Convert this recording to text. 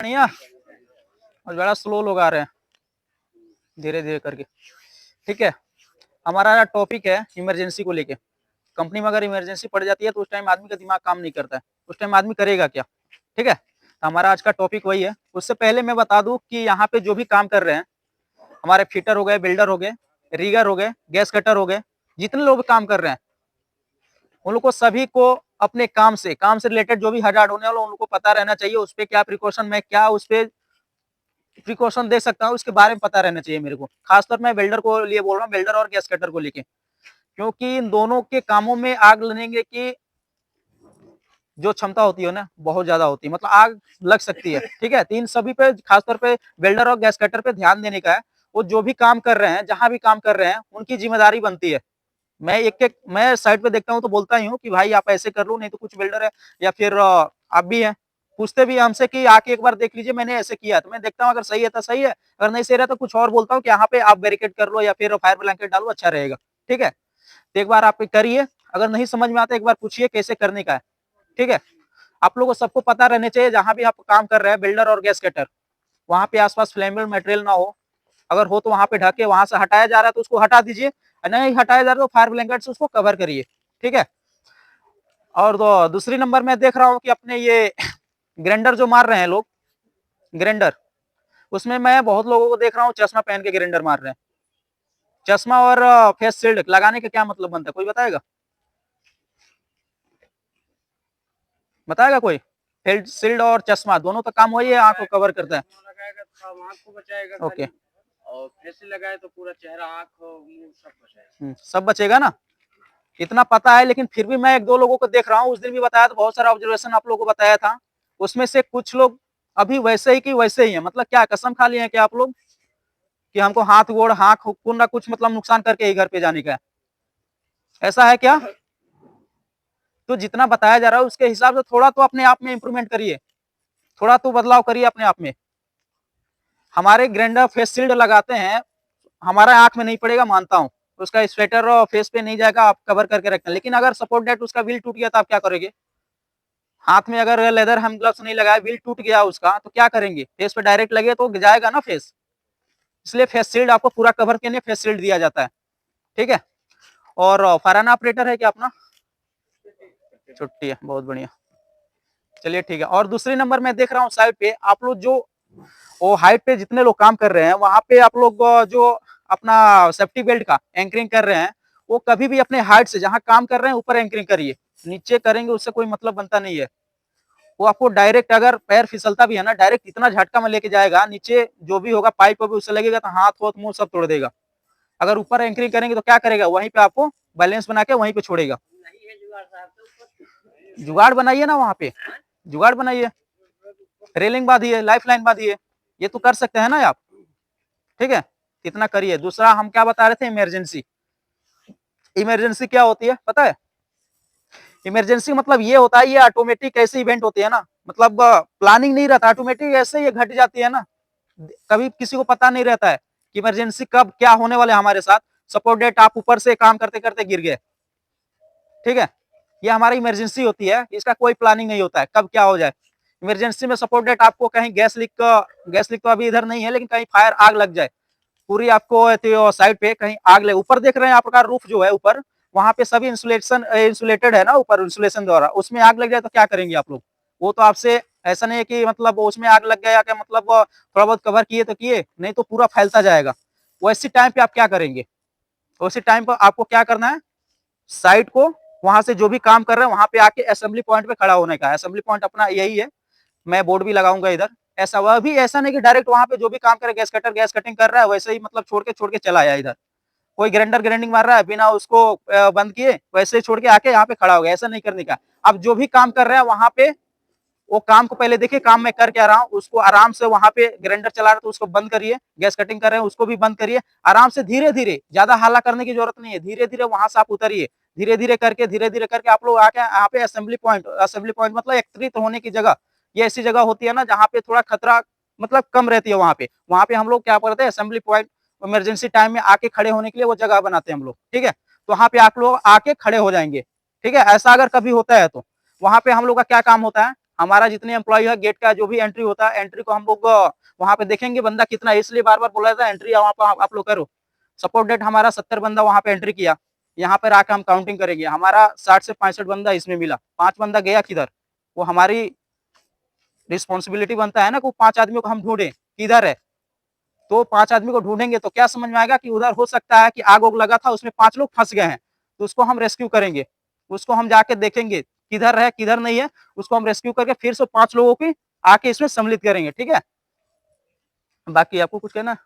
बढ़िया। और बड़ा स्लो लोग आ रहे हैं, धीरे धीरे करके। ठीक है, हमारा टॉपिक है इमरजेंसी को लेके। कंपनी में अगर इमरजेंसी पड़ जाती है तो उस टाइम आदमी का दिमाग काम नहीं करता है, उस टाइम आदमी करेगा क्या। ठीक है, तो हमारा आज का टॉपिक वही है। उससे पहले मैं बता दूं कि यहाँ पे जो भी काम कर रहे हैं, हमारे फिटर हो गए, बिल्डर हो गए, रीगर हो गए, गैस कटर हो गए, जितने लोग काम कर रहे हैं उन लोग को सभी को अपने काम से रिलेटेड जो भी हजार्ड होने वाला उनको पता रहना चाहिए। उस पर क्या प्रिकॉशन, मैं क्या उस पर प्रिकॉशन दे सकता हूँ उसके बारे में पता रहना चाहिए मेरे को। खासतौर मैं बिल्डर को लिए बोल रहा हूँ, बिल्डर और गैस कटर को लेके, क्योंकि इन दोनों के कामों में आग लगने की जो क्षमता होती है ना बहुत ज्यादा होती है, मतलब आग लग सकती है। ठीक है, तो इन सभी पे खासतौर पे बिल्डर और गैस कटर पे ध्यान देने का है। वो जो भी काम कर रहे हैं, जहां भी काम कर रहे हैं, उनकी जिम्मेदारी बनती है। मैं साइड पे देखता हूँ तो बोलता ही हूँ कि भाई आप ऐसे कर लो, नहीं तो कुछ बिल्डर है या फिर आप भी हैं, पूछते भी हमसे कि आके एक बार देख लीजिए मैंने ऐसे किया। तो मैं देखता हूँ अगर सही है तो सही है, अगर नहीं सही रहा तो कुछ और बोलता हूँ कि यहाँ पे आप बैरिकेड कर लो या फिर फायर ब्लैंकेट डालो, अच्छा रहेगा। ठीक है, तो एक बार आप करिए, अगर नहीं समझ में आता एक बार पूछिए कैसे करने का है। ठीक है, आप लोगों को सबको पता रहने चाहिए जहां भी आप काम कर रहे हैं बिल्डर और गैस कटर, वहां पे आसपास फ्लेमेबल मटेरियल ना हो। अगर हो तो वहां पे ढके, वहां से हटाया जा रहा है तो उसको हटा दीजिए, नहीं हटाया जा रहा तो फायर ब्लैंकेट से उसको कवर करिए। ठीक है, और दूसरी नंबर में देख रहा हूँ कि अपने ये ग्राइंडर जो मार रहे हैं लोग, ग्राइंडर, उसमें मैं बहुत लोगों को देख रहा हूँ चश्मा पहन के ग्राइंडर मार रहे हैं। चश्मा और फेस शील्ड लगाने का क्या मतलब बनता है, कोई बताएगा? बताएगा कोई? फेस शील्ड और चश्मा दोनों का काम वही है, आंख को कवर करता है। आंख को बचाएगा ओके, और फेस लगाए तो पूरा चेहरा, आंख, मुंह सब बचाएगा। सब बचेगा ना, इतना पता है। लेकिन फिर भी मैं एक दो लोगों को देख रहा हूँ, उस दिन भी बताया था, बहुत सारा ऑब्जर्वेशन आप लोगों को बताया था, उसमें से कुछ लोग अभी वैसे ही कि वैसे ही है। मतलब क्या कसम खा लिए हैं क्या आप लोग कि हमको हाथ गोड़ हाँख कुछ ना कुछ मतलब नुकसान करके ही घर पे जाने का है, ऐसा है क्या? तो जितना बताया जा रहा है उसके हिसाब से थोड़ा तो अपने आप में इंप्रूवमेंट करिए, थोड़ा तो बदलाव करिए अपने आप में। हमारे ग्राइंडर फेस शील्ड लगाते हैं, हमारा आंख में नहीं पड़ेगा मानता हूँ, उसका स्वेटर और फेस पे नहीं जाएगा, आप कवर करके रखते हैं। लेकिन अगर सपोर्ट डेट उसका व्हील टूट गया तो आप क्या करोगे? हाथ में अगर लेदर हम ग्लव्स नहीं लगाए, व्हील टूट गया उसका, तो क्या करेंगे? फेस पे डायरेक्ट लगे तो जाएगा ना फेस, इसलिए फेस शील्ड आपको पूरा कवर करने फेस शील्ड दिया जाता है। ठीक है, और फराना ऑपरेटर है क्या अपना? छुट्टी है, बहुत बढ़िया, चलिए ठीक है। और दूसरे नंबर में देख रहा हूँ साइड पे आप लोग जो वो हाइट पे जितने लोग काम कर रहे हैं, वहां पे आप लोग जो अपना सेफ्टी बेल्ट का एंकरिंग कर रहे हैं, वो कभी भी अपने हाइट से जहां काम कर रहे हैं ऊपर एंकरिंग करिए, नीचे करेंगे उससे कोई मतलब बनता नहीं है। वो आपको डायरेक्ट अगर पैर फिसलता भी है ना, डायरेक्ट इतना झटका में लेके जाएगा, नीचे जो भी होगा पाइप भी उससे लगेगा तो हाथ होत मुंह सब तोड़ देगा। अगर ऊपर एंकरिंग करेंगे तो क्या करेगा, वहीं पे आपको बैलेंस बना के वहीं पे छोड़ेगा। जुगाड़ बनाइए ना, वहां पे जुगाड़ बनाइए, रेलिंग बांधिए, लाइफ लाइन बांधिए, ये तो कर सकते हैं ना आप। ठीक है, इतना करिए। दूसरा हम क्या बता रहे थे, इमरजेंसी। इमरजेंसी क्या होती है पता है? इमरजेंसी मतलब ये होता है, ये ऑटोमेटिक ऐसे इवेंट होते हैं ना, मतलब प्लानिंग नहीं रहता, ऑटोमेटिक ऐसे ये घट जाती है ना, कभी किसी को पता नहीं रहता है कि इमरजेंसी कब क्या होने वाले हमारे साथ। सपोर्ट डेट आप ऊपर से काम करते करते गिर गए, ठीक है, ये हमारी इमरजेंसी होती है, इसका कोई प्लानिंग नहीं होता है कब क्या हो जाए। इमरजेंसी में सपोर्ट डेट आपको कहीं गैस लीक तो अभी इधर नहीं है, लेकिन कहीं फायर आग लग जाए, पूरी आपको साइड पे कहीं आग लगे, ऊपर देख रहे हैं आपका रूफ जो है ऊपर, वहां पे सभी इंसुलेटेड है ना ऊपर, इंसुलेशन द्वारा, उसमें आग लग जाए तो क्या करेंगे आप लोग? वो तो आपसे ऐसा नहीं है कि मतलब उसमें आग लग गया क्या मतलब थोड़ा बहुत कवर किए तो किए, नहीं तो पूरा फैलता जाएगा। वैसे टाइम पे आप क्या करेंगे? वैसे टाइम पर आपको क्या करना है, साइड को वहां से जो भी काम कर रहे हैं वहां पे आके असेंबली पॉइंट पे खड़ा होने का। असेंबली पॉइंट अपना यही है, मैं बोर्ड भी लगाऊंगा इधर। ऐसा वह भी ऐसा नहीं कि डायरेक्ट वहां पे जो भी काम करे, गैस कटर गैस कटिंग कर रहा है वैसे ही मतलब छोड़ के चला आया इधर। कोई ग्राइंडर ग्राइंडिंग मार रहा है बिना उसको बंद किए, वैसे ही छोड़ के आके यहाँ पे खड़ा हो गया, ऐसा नहीं करने का। अब जो भी काम कर रहे हैं वहां पे वो काम को पहले देखिए, काम मैं कर क्या रहा हूँ, उसको आराम से वहां पे ग्राइंडर चला रहा है तो उसको बंद करिए, गैस कटिंग कर रहे हैं उसको भी बंद करिए, आराम से धीरे धीरे, ज्यादा हल्ला करने की जरूरत नहीं है, धीरे धीरे वहां से आप उतरिए, धीरे धीरे करके आप लोग आके यहाँ पे असेंबली पॉइंट मतलब एकत्रित होने की जगह, ये ऐसी जगह होती है ना जहाँ पे थोड़ा खतरा मतलब कम रहती है, वहां पे हम लोग क्या करते हैं, असेंबली पॉइंट इमरजेंसी टाइम में आके खड़े होने के लिए वो जगह बनाते हैं हम लोग। ठीक है, तो वहां पे आप लोग आके खड़े हो जाएंगे। ठीक है, ऐसा अगर कभी होता है तो वहां पे हम लोग का क्या काम होता है, हमारा जितने एम्प्लॉय है गेट का जो भी एंट्री होता है, एंट्री को हम लोग वहां पे देखेंगे बंदा कितना है, इसलिए बार बार बोला था एंट्री वहां पर आप लोग करो। सपोर्ट डेट हमारा 70 बंदा वहां पे एंट्री किया, यहाँ पर आकर हम काउंटिंग करेंगे, हमारा 60 से 65 बंदा इसमें मिला, 5 बंदा गया किधर, वो हमारी रिस्पॉन्सिबिलिटी बनता है ना कि 5 आदमियों को हम ढूंढे किधर है। तो 5 आदमी को ढूंढेंगे तो क्या समझ में आएगा कि उधर हो सकता है कि आग लगा था, उसमें 5 लोग फंस गए हैं, तो उसको हम रेस्क्यू करेंगे, उसको हम जाके देखेंगे किधर है किधर नहीं है, उसको हम रेस्क्यू करके फिर से 5 लोगों की आके इसमें सम्मिलित करेंगे। ठीक है, बाकी आपको कुछ कहना है?